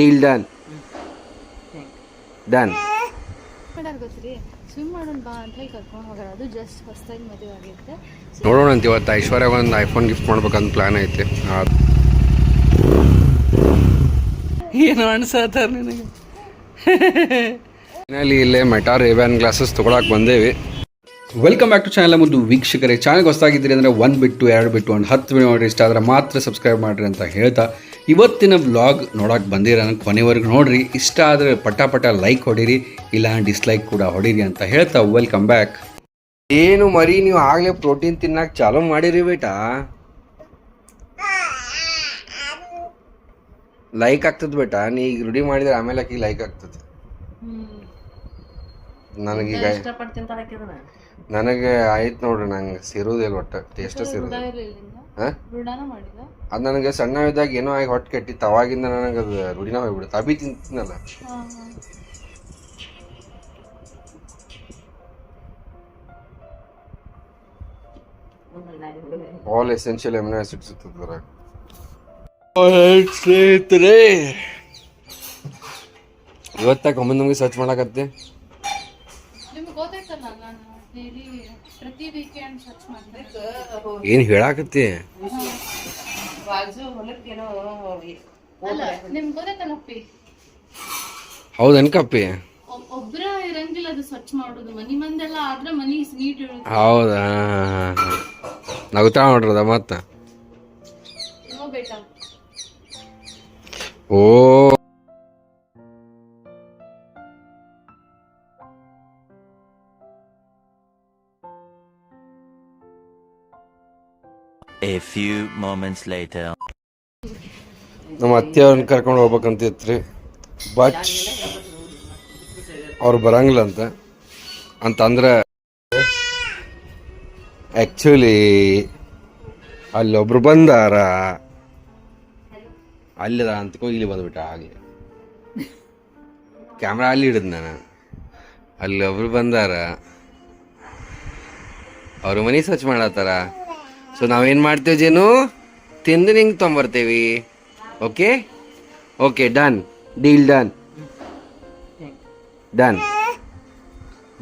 Deal done done. Swim ಮಾಡೋಣ ಬಾ ಅಂತ ಹೇಳಿ ಕರ್ಕೊಂಡು ಹೋಗೋಣ. ಅದು ಜಸ್ಟ್ ಹೊಸದಾಗಿ ಮದುವೆ ಆಗೈತೆ. ನೋಡೋಣ ಅಂತ ಇವತ್ತು ಐಶ್ವರ್ಯ ಒಂದು ಐಫೋನ್ ಗಿಫ್ಟ್ ಮಾಡ್ಬೇಕಂತ ಪ್ಲಾನ್ ಐತಿ. ಏನು ಅನ್ಸತ್ತಾರ ನಿನಗೆ? ಫೈನಲಿ ಇಲ್ಲೇ ಮೆಟಾ ರೇಬ್ಯಾನ್ ಗ್ಲಾಸಸ್ ತೊಗೊಳಕ್ಕೆ ಬಂದೇವಿ. Welcome back to channel. ಮುದ್ದು ವೀಕ್ಷಕರೇ, ಚಾನಲ್ಗೆ ಹೊಸದಾಗಿದ್ದೀರಿ ಅಂದರೆ 1 ಬಿಟ್ಟು 2 ಬಿಟ್ಟು ಒಂದು 10 ವಿಡಿಯೋ ನೋಡಿರಿ. ಇಷ್ಟ ಆದರೆ ಮಾತ್ರ ಸಬ್ಸ್ಕ್ರೈಬ್ ಮಾಡಿರಿ ಅಂತ ಹೇಳ್ತಾ ಇವತ್ತಿನ ವ್ಲಾಗ್ ನೋಡೋಕೆ ಬಂದಿರ ಕೊನೆವರೆಗೂ ನೋಡಿರಿ. ಇಷ್ಟ ಆದರೆ ಪಟ ಲೈಕ್ ಹೊಡೀರಿ, ಇಲ್ಲ ಡಿಸ್ಲೈಕ್ ಕೂಡ ಹೊಡೀರಿ ಅಂತ ಹೇಳ್ತಾ ವೆಲ್ಕಮ್ ಬ್ಯಾಕ್. ಏನು ಮರಿ, ನೀವು ಆಗಲೇ ಪ್ರೋಟೀನ್ ತಿನ್ನಕ್ಕೆ ಚಾಲೂ ಮಾಡಿರಿ ಬೇಟಾ. ಲೈಕ್ ಆಗ್ತದೆ ಬೇಟಾ, ನೀ ಈಗ ರೂಢಿ ಮಾಡಿದ್ರೆ ಆಮೇಲೆ ಆಕಿಗೆ ಲೈಕ್ ಆಗ್ತದೆ. ನನಗೀಗ ನನಗೆ ಆಯ್ತು ನೋಡ್ರಿ, ನಂಗೆ ಸೇರೋದಿಲ್ಲ ಒಟ್ಟು, ಟೇಸ್ಟ್ ಸೇರೋದು. ಅದು ನನಗೆ ಸಣ್ಣ ಇದ್ದಾಗ ಏನೋ ಆಗಿ ಹೊಟ್ಟೆ ಕೆಟ್ಟಿತ್ತು, ಅವಾಗಿಂದ ನನಗೆ ಅದು ರೂಢಿನ ಹೋಗ್ಬಿಡುತ್ತೆ. ಅಭಿ ತಿಂತೀನಲ್ಲ. ಆಲ್ ಎಸೆನ್ಷಿಯಲ್ ಅಮಿನೋ ಆಸಿಡ್ಸ್ ಇರ್ತದೆ. ಸ್ನೇಹಿತರೆ, ಇವತ್ತಾಗ ಒಮ್ಮೆ ನಮಗೆ ಸರ್ಚ್ ಮಾಡಕತ್ತೆ. ಏನ್ ಹೇಳಾಕತ್ತಿ? ಹೌದನ್ ಕಪ್ಪಿ? ಹೌದಾ, ನಗುತ್ತಾ ನೋಡ್ರದ ಮತ್ತ. ಓ A few moments later. ನಮ್ಮ ಅತ್ತೆಯವ್ರನ್ನ ಕರ್ಕೊಂಡು ಹೋಗ್ಬೇಕಂತಿತ್ರಿ, ಬಟ್ ಅವ್ರು ಬರಂಗಿಲ್ಲ ಅಂತಂದ್ರೆ ಆ್ಯಕ್ಚುಲಿ ಅಲ್ಲೊಬ್ರು ಬಂದಾರ, ಅಲ್ಲಿದ ಅಂತಕೋ ಇಲ್ಲಿ ಬಂದ್ಬಿಟ್ಟ. ಆಗಲಿ ಕ್ಯಾಮ್ರಾ ಅಲ್ಲಿ ಹಿಡಿದ್ ನಾನು. ಅಲ್ಲೊಬ್ರು ಬಂದಾರ, ಅವ್ರ ಮನೆ ಸ್ವಚ್ಛ ಮಾಡತ್ತಾರ. ಸೊ ನಾವೇನು ಮಾಡ್ತೇವೆ ಜೇನು, ತಿಂದು ನಿಂಗೆ ತೊಂಬರ್ತೇವಿ. Okay okay, done deal done done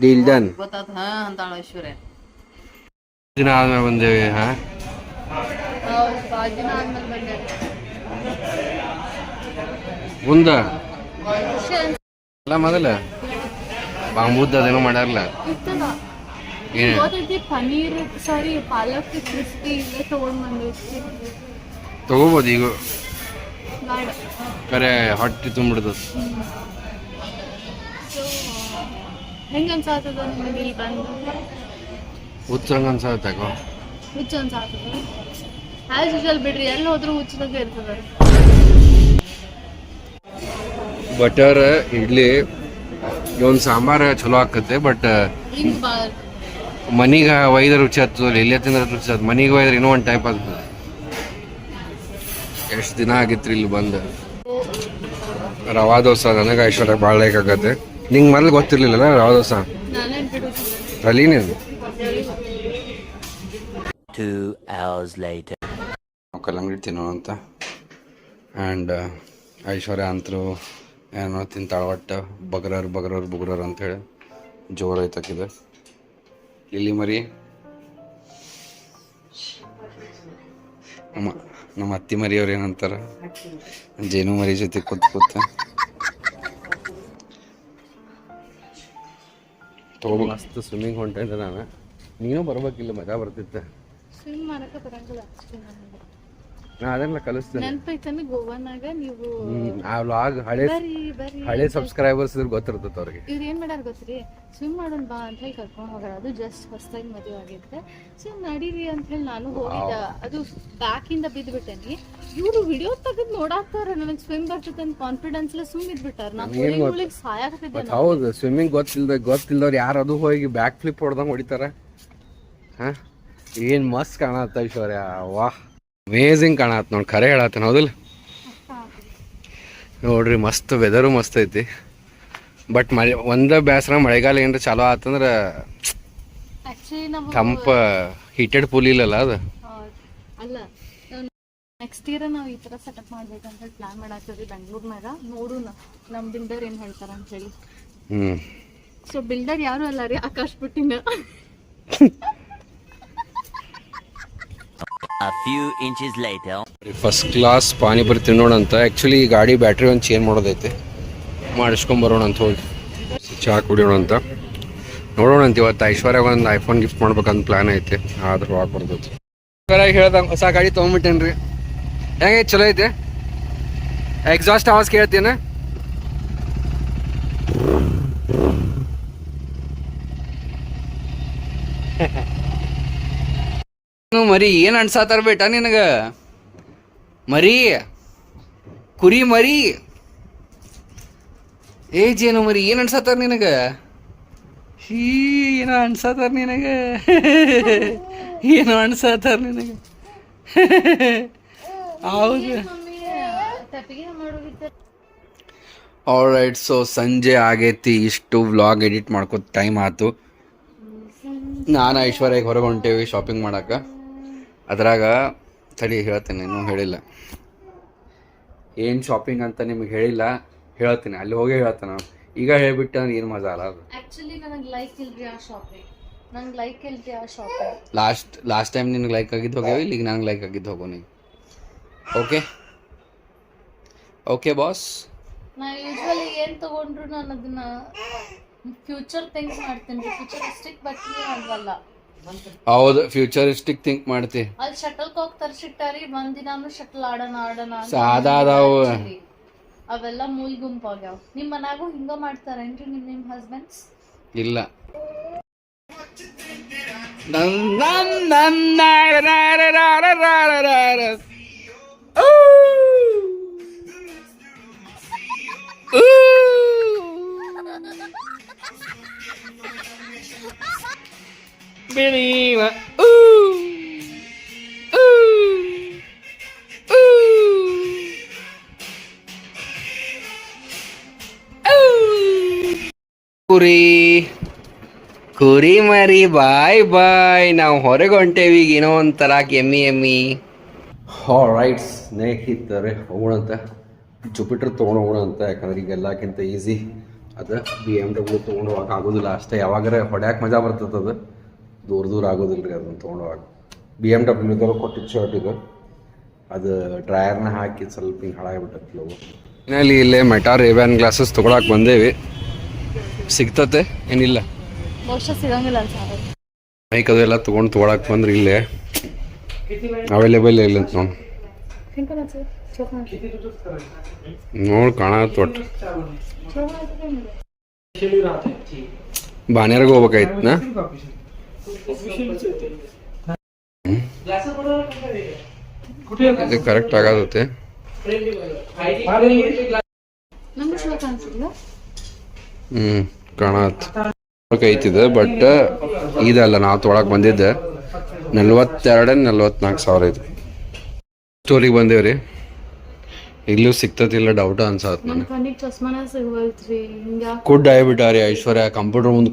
deal done. ದಿನ ಆದ್ಮೇಲೆ ಬಂದೇವಿ. ಮುಂದ ಅಲ್ಲ ಮೊದಲ ಬಾಂಬುದ್ದು ಅದೇನೋ ಮಾಡ್ಯಾರಲ್ಲ. ಪನೀರ್ ಸಾರಿ ಪಾಲಕ್ ಕ್ರಿಸ್ಪಿ ಇಲ್ಲೇ ತಗೊಂಡ್ಬಂದಿರ್ತೀವಿ. ತಗೋಬೋದು ಈಗ, ಕರೆ ಹೊಟ್ಟೆ ತುಂಬಿಡ್ತದ. ಹೆಂಗ ಅನ್ಸಾತದ ನಿಮಗೆ ಇಲ್ಲಿ ಬಂದು? ಹುಚ್ಚಂಗ ಅನ್ಸಾತಕೋ. ಹುಚ್ಚ ಅನ್ಸಾತದ? ಆಸ್ ಯೂಶುವಲ್ ಬಿಡ್ರಿ, ಎಲ್ಲಿ ಹೋದ್ರೂ ಹುಚ್ಚದಾಗ ಇರ್ತದ. ಬಟರ್ ಇಡ್ಲಿ ಒಂದು ಸಾಂಬಾರು ಚಲೋ ಆಕತ್ತೆ, ಬಟ್ ಮನಿಗೆ ಒಯ್ದ್ರೆ ರುಚಿ ಆಗ್ತದೆ, ಇಲ್ಲೇ ತಿಂದ್ರೆ ರುಚಿ ಆಗ್ತದೆ. ಮನಿಗೆ ಒಯ್ದ್ರೆ ಇನ್ನೂ ಒಂದು ಟೈಪ್ ಆಗ್ತದೆ. ಎಷ್ಟು ದಿನ ಆಗಿತ್ರಿ ಇಲ್ಲಿ ಬಂದು. ರವಾ ದೋಸೆ ನನಗೆ ಐಶ್ವರ್ಯ ಭಾಳ ಲೈಕ್ ಆಗತ್ತೆ. ನಿಂಗೆ ಮೊದಲು ಗೊತ್ತಿರ್ಲಿಲ್ಲಲ್ಲ ರವಾ ದೋಸೆ? ತಲಿ ನೀನು 2 hours later. ಕಲ್ಲಂಗಡಿ ತಿನ್ನೋ ಅಂತ. ಆ್ಯಂಡ್ ಐಶ್ವರ್ಯ ಅಂತರೂ ಏನೋ ತಿಂತಾಳ, ಒಟ್ಟು ಬಗ್ರರ್ ಅಂತೇಳಿ ಜೋರು ಐತಕ್ಕಿದೆ. ಇಲ್ಲಿ ಮರಿ ನಮ್ಮ ಅತ್ತಿ ಮರಿಯವ್ರು ಏನಂತಾರ, ಜೇನು ಮರಿ ಜೊತೆ ಕೂತ ತಗೋಬೇಕು. ಮಸ್ತ್ ಸ್ವಿಮ್ಮಿಂಗ್ ಹೊಂಟಿದ್ದೆ ನಾನು, ನೀನು ಬರ್ಬೇಕಿಲ್ಲ, ಮಜಾ ಬರ್ತಿತ್ತು. ಸ್ವಿಮ್ ಮಾಡಕ್ಕೆ ಬರಂಗಿಲ್ಲ ಅಷ್ಟೇ. ನಾ ಅದನ್ನೆಲ್ಲ ಕಲಿಸ್ತೇನೆ. ನೆನಪೈತಂದ್ರೆ ಗೋವಾನಾಗ ನೀವು ಆ ವ್ಲಾಗ್ ಹಳೆ ಸಬ್ಸ್ಕ್ರೈಬರ್ಸ್ ಇದ್ರೆ ಗೊತ್ತಿರ್ತದೆ ಅವ್ರಿಗೆ. ಇವ್ರು ಏನ್ ಮಾಡ್ಯಾರ ಗೊತ್ತ್ರಿ, ಸ್ವಿಮ್ ಮಾಡೋಣ ಬಾ ಅಂತ ಹೇಳಿ ಕರ್ಕೊಂಡು ಹೋಗೋಣ. ಅದು ಜಸ್ಟ್ ಹೊಸದಾಗಿ ಮದುವೆ ಆಗೈತೆ. ಸೊ ನಡೀರಿ ಅಂತ ಹೇಳಿ ನಾನು ಹೋಗಿದ್ದ. ಅದು ಬ್ಯಾಕ್ ಇಂದ ಬಿದ್ಬಿಟ್ಟೇನಿ. ಇವ್ರು ವಿಡಿಯೋ ತೆಗೆದು ನೋಡಾಕ್ತಾರ, ನನಗೆ ಸ್ವಿಮ್ ಬರ್ತದೆ ಅಂತ ಕಾನ್ಫಿಡೆನ್ಸ್ ಎಲ್ಲ ಸುಮ್ ಇದ್ಬಿಟ್ಟಾರ. ನಾನು ಸಾಯಾಗ್ತಿದ್ದೆ. ಹೌದು, ಸ್ವಿಮ್ಮಿಂಗ್ ಗೊತ್ತಿಲ್ದವ್ರು ಯಾರು ಅದು ಹೋಗಿ ಬ್ಯಾಕ್ ಫ್ಲಿಪ್ ಹೊಡೆದಂಗೆ ಹೊಡಿತಾರ. ಏನ್ ಮಸ್ತ್ ಕಾಣತ್ತ ಐಶ್ವರ್ಯ, ವಾಹ್ ಅಮೇಝಿಂಗ್ ಕಾಣತ್ ನೋಡಿ, ಖರೆ ಹೇಳತ್ತೇನೆ ಹೌದಿಲ್ಲ? ನೋಡ್ರಿ ಮಸ್ತ್ ವೆದರು ಮಸ್ತ್ ಐತಿ. ಬಟ್ ಒಂದ ಬೇಸರ, ಮಳೆಗಾಲ ಏನ್ರ ಚಾಲೋ ಆತಂದ್ರೆ ತಂಪ ಹೀಟೆಡ್ ಪೂಲ್ ಇಲ್ಲಲ್ಲ ಅದು. ನೆಕ್ಸ್ಟ್ ಇಯರ್ ನಾವು ಈ ಥರ ಸೆಟಪ್ ಮಾಡ್ಬೇಕಂತ ಹೇಳಿ ಪ್ಲಾನ್ ಮಾಡಾಕ್ತೀವಿ ಬೆಂಗಳೂರಿನಾಗ. ನೋಡು ನಮ್ಮ ಬಿಲ್ಡರ್ ಏನು ಹೇಳ್ತಾರೆ ಅಂತ ಹೇಳಿ. ಸೊ ಬಿಲ್ಡರ್ ಯಾರು ಅಲ್ಲ ರೀ, ಆಕಾಶ್ ಪುಟ್ಟಿನ. A few inches later. First class panipuri ತಿನ್ನೋಣ ಅಂತ. ಆ್ಯಕ್ಚುಲಿ ಈ ಗಾಡಿ ಬ್ಯಾಟ್ರಿ ಒಂದು ಚೇಂಜ್ ಮಾಡೋದೈತೆ, ಮಾಡಿಸ್ಕೊಂಬರೋಣ ಅಂತ ಹೋಗಿ ಚಹಾ ಕುಡಿಯೋಣ ಅಂತ. ನೋಡೋಣ ಅಂತ. ಇವತ್ತು ಐಶ್ವರ್ಯಾಗ ಒಂದು ಐಫೋನ್ ಗಿಫ್ಟ್ ಮಾಡ್ಬೇಕಂತ ಪ್ಲ್ಯಾನ್ ಐತೆ, ಆದ್ರೂ ಆಗ್ಬಾರ್ದೈತಿ. ಹೇಳ್ದಂಗೆ ಹೊಸ ಗಾಡಿ ತೊಗೊಂಬಿಟ್ಟೇನ್ರಿ. ಹೆಂಗೆ ಚಲೋ ಐತೆ? ಎಕ್ಸಾಸ್ಟ್ ಆವಾಜ್ ಕೇಳ್ತೀನ? ಮರಿ ಏನು ಅನ್ಸಾತಾರ ಬೇಟ ನಿನಗ? ಮರಿ ಕುರಿ ಮರಿ ಏಜೇನು ಮರಿ ಏನು ಅನ್ಸಾತಾರ ನಿನಗ? ಏನೋ ಅನ್ಸಾತಾರ ನಿನಗ, ಏನೋ ಅನ್ಸಾತಾರ ನಿನಗ. ಹೌದು. ಆಲ್ರೈಟ್, ಸೊ ಸಂಜೆ ಆಗೈತಿ. ಇಷ್ಟು ವ್ಲಾಗ್ ಎಡಿಟ್ ಮಾಡ್ಕೋತ ಟೈಮ್ ಆಯ್ತು. ನಾನು ಐಶ್ವರ್ಯಾಗ ಹೊರಗೆ ಹೊಂಟೇವಿ ಶಾಪಿಂಗ್ ಮಾಡಕ್ಕೆ. ಅದ್ರಾಗ ತಡಿ ಹೇಳ್ತೀನಿ, ಇನ್ನೂ ಹೇಳಿಲ್ಲ ಏನು ಶಾಪಿಂಗ್ ಅಂತ ನಿಮಗೆ ಹೇಳಿಲ್ಲ, ಹೇಳ್ತೀನಿ ಅಲ್ಲಿ ಹೋಗಿ ಹೇಳ್ತಾನೆ. ಈಗ ಹೇಳ್ಬಿಟ್ಟು ನನಗೆ ಏನು ಮಜಾ ಅಲ್ಲ ಅದು. ಆಕ್ಚುಲಿ ನನಗೆ ಲೈಕ್ ಇಲ್ರಿ ಆ ಶಾಪಿಂಗ್, ನಂಗೆ ಲೈಕ್ ಇಲ್ರಿ ಆ ಶಾಪಿಂಗ್. ಲಾಸ್ಟ್ ಟೈಮ್ ನಿನಗೆ ಲೈಕ್ ಆಗಿದ್ದು ಹೋಗ್ಯಾವ, ಈಗ ನನಗೆ ಲೈಕ್ ಆಗಿದ್ದು ಹೋಗೋ ನೀ. Okay boss. ನಾ ಯೂಶ್ವಲಿ ಏನು ತೊಗೊಂಡ್ರು ನಾನು ಅದನ್ನ ಫ್ಯೂಚರ್ ಥಿಂಕ್ ಮಾಡ್ತೀನಿ. ಫ್ಯೂಚರಿಸ್ಟಿಕ್ ಬಟ್ಟೆ ಆಗಲ್ಲ. ಹೌದು, ಫ್ಯೂಚರಿಸ್ಟಿಕ್ ಥಿಂಕ್ ಮಾಡ್ತಿ. ಅಲ್ಲಿ ಶಟಲ್ ಕಾಕ್ ತರಿಸಿಟ್ಟಾರಿ, ಒಂದಿನಾನು ಶಟಲ್ ಆಡೋಣ ಸಾದಾ ಅದಾವು ಅವೆಲ್ಲ ಮೂಲ್ ಗುಂಪಾಗ್ಯಾವ. ನಿಮ್ಮ ಮನ್ಯಾಗೂ ಹಿಂಗ ಮಾಡ್ತಾರೇನ್ರಿ ನಿಮ್ಮ ಹಸ್ಬೆಂಡ್ಸ್? ಇಲ್ಲ. ಕುರಿ ಮರಿ ಬಾಯ್ ಬಾಯ್, ನಾವು ಹೊರಗೆ ಹೊಂಟೇವಿ. ಈಗ ಏನೋ ಒಂಥರ ಎಮ್ಮಿ. ರೈಟ್ ಸ್ನೇಹಿತರೆ, ಹೋಗೋಣಂತ ಜುಪಿಟರ್ ತೊಗೊಂಡು ಹೋಗೋಣ ಅಂತ. ಯಾಕಂದ್ರೆ ಈಗ ಎಲ್ಲಕ್ಕಿಂತ ಈಸಿ ಅದು. BMW ತೊಗೊಂಡು ಹೋಗಕ್ಕೆ ಆಗೋದಿಲ್ಲ ಅಷ್ಟೇ. ಯಾವಾಗಾರ ಹೊಡ್ಯಾಕೆ ಮಜಾ ಬರ್ತದೆ, ಅದು ದೂರ ಆಗೋದಿಲ್ಲ ರೀ ಅದನ್ನು ತೊಗೊಂಡೋವಾಗ. BMW ಕೊಟ್ಟಿದ್ದು ಶರ್ಟ್ ಇದು, ಅದು ಡ್ರೈಯರ್ನ ಹಾಕಿ ಸ್ವಲ್ಪ ಹಿಂಗೆ ಹಾಳಾಗಿಬಿಟ್ಟೈತಿ ಲೋಗೋ. ಫೈನಲಿ ಇಲ್ಲೇ ಮೆಟಾ ರೇಬ್ಯಾನ್ ಗ್ಲಾಸಸ್ ತೊಗೊಳಕ್ಕೆ ಬಂದೇವಿ. ಸಿಗ್ತತೆ ಏನಿಲ್ಲ, ಸಿಗಂಗಿಲ್ಲ ಅನ್ಸಾರೆ. ಬೈಕ್ ಅದೆಲ್ಲ ತೊಗೊಳಕ್ಕೆ ಬಂದ್ರೆ ಇಲ್ಲೇ ಅವೈಲೇಬಲ್ ಇಲ್ಲ ಅಂತ ನೋಡಿ ಕಾಣತ್ ಒಟ್ಟು. ಬಾನ್ಯಾರ್ಗೆ ಹೋಗ್ಬೇಕಾಯ್ತು ನಾ. ಇದು ಕರೆಕ್ಟ್ ಆಗತ್ತೆ. ಕಾಣತ್ ಐತಿದೆ, ಬಟ್ ಇದಲ್ಲ ನಾವು ತೊಗೊಳಕ್ ಬಂದಿದ್ದೆ. 42-44 ಸಾವಿರ ಇದು. ಸ್ಟೋರಿಗೆ ಬಂದೇವ್ರಿ, ಇಲ್ಲೂ ಸಿಗ್ತತಿಲ್ಲ ಡೌಟ್ ಅನ್ಸತ್. ಕುಡ್ ಆಗಿಬಿಟ್ಟಾರಿ ಐಶ್ವರ್ಯ. ಕಂಪ್ಯೂಟರ್ ಮುಂದೆ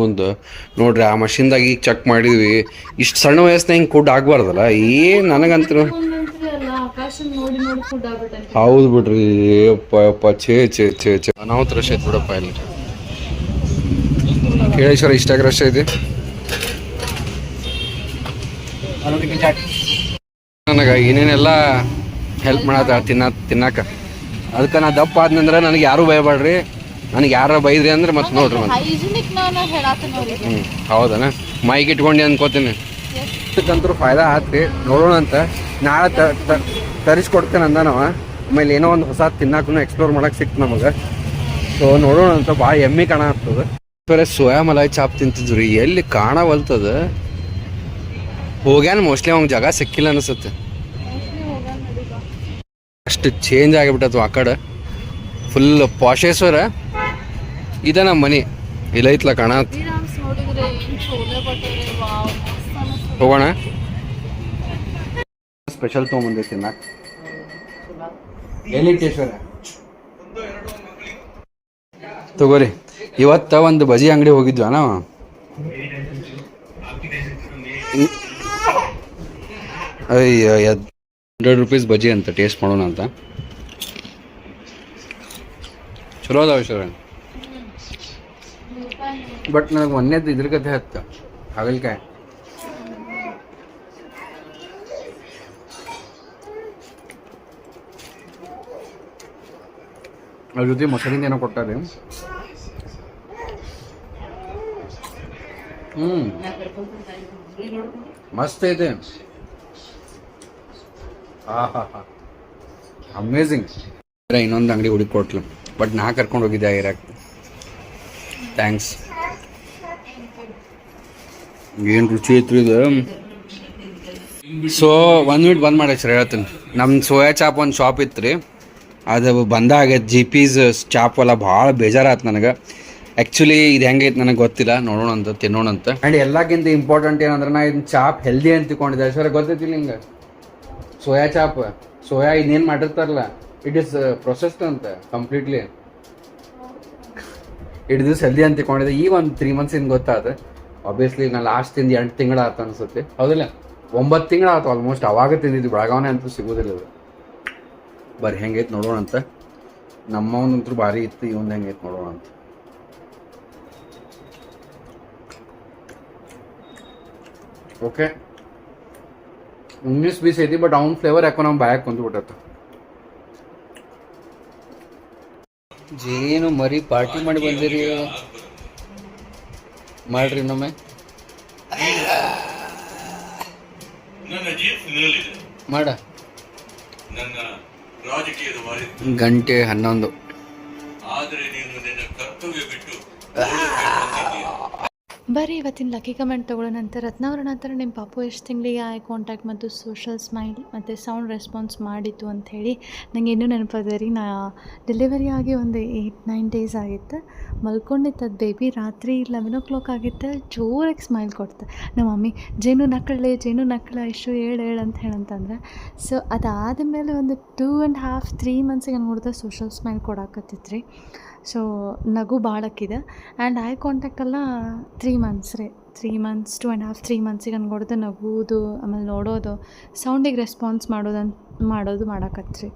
ಕುಂತ್ ನೋಡ್ರಿ ಆ ಮಷಿನ್ದಾಗ ಈಗ ಚೆಕ್ ಮಾಡಿದ್ವಿ. ಇಷ್ಟು ಸಣ್ಣ ವಯಸ್ಸಿನ ಹಿಂಗೆ ಕುಡ್ ಆಗ್ಬಾರ್ದಲ್ಲ. ಏನ್ ನನಗಂತೂ ಹೌದು ಬಿಡ್ರಿ. ಛೇ ಅನಾಹುತ ರಶ್ ಐತಿ ಬಿಡಪ್ಪ. ಇಲ್ಲಿ ಕೇಳೇಶ್ವರ ಇಷ್ಟಾಗ ರಶ್ ಐತಿ. ನನಗೆ ಏನೇನೆಲ್ಲ ಹೆಲ್ಪ್ ಮಾಡತ್ತ ತಿನ್ನಾಕ. ಅದಕ್ಕೆ ನಾ ದಪ್ಪ ಆದ್ನಂದ್ರೆ ನನಗೆ ಯಾರು ಭಯಬೇಡ್ರಿ. ನನಗೆ ಯಾರ ಬೈದ್ರಿ ಅಂದ್ರೆ ಮತ್ತೆ ನೋಡ್ರಿ ಹೌದನ ಮೈಗೆ ಇಟ್ಕೊಂಡು ಅನ್ಕೋತೀನಿ. ಇದಕ್ಕಂತೂ ಫಾಯ್ದಾ ಆತ್ರಿ. ನೋಡೋಣ ಅಂತ ನಾಳೆ ತರಿಸ್ಕೊಡ್ತೇನೆ ಅಂದ ನಾವು. ಆಮೇಲೆ ಏನೋ ಒಂದು ಹೊಸ ತಿನ್ನಾಕೂ ಎಕ್ಸ್ಪ್ಲೋರ್ ಮಾಡಕ್ಕೆ ಸಿಕ್ತು ನಮಗೆ. ಸೊ ನೋಡೋಣ ಅಂತ ಭಾಳ ಎಮ್ಮಿ ಕಾಣ ಆಗ್ತದೆ. ಬೇರೆ ಸೋಯಾ ಮಲಾಯಿ ಚಾಪ್ ತಿಂತಿದ್ರಿ, ಎಲ್ಲಿ ಕಾಣವಲ್ತದ. ಹೋಗ್ಯಾನ ಮೋಸ್ಟ್ಲಿ ಅವ್ನ ಜಾಗ ಸಿಕ್ಕಿಲ್ಲ ಅನಿಸುತ್ತೆ. ಅಷ್ಟು ಚೇಂಜ್ ಆಗಿಬಿಟ್ಟತು ಆ ಕಡೆ. ಫುಲ್ ಪಾಶೇಶ್ವರ. ಇದ ನಮ್ಮ ಮನೆ ಇಲ್ಲೈತ್ಲ ಕಾಣ. ಹೋಗೋಣ. ಸ್ಪೆಷಲ್ ತೊಗೊಂಬಂದೈತಿ ನಾಕ್ ಎಲ್ಲಿಟ್ಟೇಶ್ವರ ತಗೋರಿ. ಇವತ್ತ ಒಂದು ಬಜಿ ಅಂಗಡಿ ಹೋಗಿದ್ವಾ ನಾವು. ಅಯ್ಯ 100 ರೂಪೀಸ್ ಬಜ್ಜಿ ಅಂತ ಟೇಸ್ಟ್ ಮಾಡೋಣ ಅಂತ. ಚಲೋ ಅದಾವ ಸರ್. ಬಟ್ ನನಗೆ ಒಂದೇದು ಇದ್ರ ಕತೆ ಹತ್ತ ಹಾಗಲ್ಕಾಯಿ. ಅದ್ರ ಜೊತೆ ಮೊಸರಿಂದ ಏನೋ ಕೊಟ್ಟಾರೆ. ಮಸ್ತ್ ಐತೆ. ಅಮೇಝಿಂಗ್. ಇನ್ನೊಂದು ಅಂಗಡಿ ಹುಡುಕಿ ಕೊಟ್ಲು, ಬಟ್ ನಾ ಕರ್ಕೊಂಡು ಹೋಗಿದ್ದೆ ಇರಾಕ್. ಥ್ಯಾಂಕ್ಸ್. ಏನು ರುಚಿ ಐತ್ರಿ ಇದು. ಸೊ 1 ಮಿನಿಟ್ ಬಂದ್ ಮಾಡಿ ಸರ್ ಹೇಳ್ತೀನಿ. ನಮ್ಮ ಸೋಯಾ ಚಾಪ್ ಒಂದು ಶಾಪ್ ಇತ್ತು ರೀ, ಅದು ಬಂದಾಗೈತೆ. GP's ಚಾಪ್ ಎಲ್ಲ ಭಾಳ ಬೇಜಾರಾಯ್ತು ನನಗೆ. ಆ್ಯಕ್ಚುಲಿ ಇದು ಹೆಂಗೈತೆ ನನಗೆ ಗೊತ್ತಿಲ್ಲ, ನೋಡೋಣ ಅಂತ ತಿನ್ನೋಣ ಅಂತ. ಆ್ಯಂಡ್ ಎಲ್ಲಕ್ಕಿಂತ ಇಂಪಾರ್ಟೆಂಟ್ ಏನಂದ್ರೆ ನಾ ಇದನ್ನ ಚಾಪ್ ಹೆಲ್ದಿ ಅಂತ ತಿಳ್ಕೊಂಡಿದ್ದೆ ಸರ್. ಗೊತ್ತೈತಿಲ್ಲ ಹಿಂಗೆ ಸೋಯಾ ಚಾಪ್, ಸೋಯಾ ಇನ್ನೇನು ಮಾಡಿರ್ತಾರಲ್ಲ, ಇಟ್ ಈಸ್ ಪ್ರೊಸೆಸ್ಡ್ ಅಂತ ಕಂಪ್ಲೀಟ್ಲಿ. ಇಟ್ ದಿವ್ಸ ಹೆಲ್ದಿ ಅಂತ ತಿಳ್ಕೊಂಡಿದ್ದೆ. ಈಗ ಒಂದು 3 ಮಂತ್ಸಿಂದ ಗೊತ್ತಾದ. ಆಬ್ವಿಯಸ್ಲಿ ನಾನು ಲಾಸ್ಟ್ ತಿಂದು 8 ತಿಂಗಳು ಆಯ್ತು ಅನ್ಸುತ್ತೆ, ಹೌದಿಲ್ಲ 9 ತಿಂಗಳು ಆಯ್ತು ಆಲ್ಮೋಸ್ಟ್. ಅವಾಗ ತಿಂದಿದ್ದು, ಬೆಳಗಾವನೆ ಅಂತೂ ಸಿಗೋದಿಲ್ಲ ಅದು. ಬರ್ರಿ ಹೆಂಗೈತೆ ನೋಡೋಣ ಅಂತ. ನಮ್ಮವನಂತೂ ಭಾರಿ ಇತ್ತು, ಇವೊಂದು ಹೆಂಗೈತೆ ನೋಡೋಣ ಅಂತ. ಓಕೆ 19-20 ಐತಿ, ಬಟ್ ಅವ್ನ ಫ್ಲೇವರ್ ಯಾಕೋ ನಮ್ಮ ಬಾಯಾಗ ಕುಂತ್ಬಿಟ್ಟತ್ತ. ಜೇನು ಮರಿ ಪಾರ್ಟಿ ಮಾಡಿ ಬಂದಿರಿ, ಮಾಡ್ರಿ ಇನ್ನೊಮ್ಮೆ. ಮಾಡ. ಗಂಟೆ 11. ಬರೀ ಇವತ್ತಿನ ಲಕ್ಕಿ ಕಮೆಂಟ್ ತೊಗೊಳ್ಳೋ ನಂತರ ರತ್ನಾವರಣ ನಂತರ ನಿಮ್ಮ ಪಾಪು ಎಷ್ಟು ತಿಂಗಳಿಗೆ ಐ ಕಾಂಟ್ಯಾಕ್ಟ್ ಮತ್ತು ಸೋಷಲ್ ಸ್ಮೈಲ್ ಮತ್ತು ಸೌಂಡ್ ರೆಸ್ಪಾನ್ಸ್ ಮಾಡಿತ್ತು ಅಂಥೇಳಿ ನನಗೆ ಇನ್ನೂ ನೆನಪದ ರೀ. ನಾ ಡೆಲಿವರಿ ಆಗಿ ಒಂದು 8-9 ಡೇಸ್ ಆಗಿತ್ತು. ಮಲ್ಕೊಂಡಿತ್ತು ಅದು ಬೇಬಿ. ರಾತ್ರಿ 11 o'clock ಆಗಿತ್ತು, ಜೋರಾಗಿ ಸ್ಮೈಲ್ ಕೊಡ್ತು. ನಮ್ಮ ಮಮ್ಮಿ ಜೇನು ನಕ್ಕಳ ಇಷ್ಟು ಹೇಳು ಅಂತ ಹೇಳಂತಂದ್ರೆ. ಸೊ ಅದಾದಮೇಲೆ ಒಂದು 2.5-3 ಮಂತ್ಸಿಗೆ ನೋಡಿದ್ರೆ ಸೋಷಲ್ ಸ್ಮೈಲ್ ಕೊಡಾಕತ್ತಿತ್ತು ರೀ. ಸೊ ನಗು ಭಾಳಕ್ಕಿದೆ. ಆ್ಯಂಡ್ ಐ ಕಾಂಟ್ಯಾಕ್ಟೆಲ್ಲ 3 ಮಂತ್ಸ್ ರೀ. 3 ಮಂತ್ಸ್ 2.5-3 ಮಂತ್ಸಿಗೆ ಅನ್ಕೊಡ್ದು ನಗುವುದು, ಆಮೇಲೆ ನೋಡೋದು, ಸೌಂಡಿಗೆ ರೆಸ್ಪಾನ್ಸ್ ಮಾಡೋದು ಮಾಡಾಕತ್ರಿ.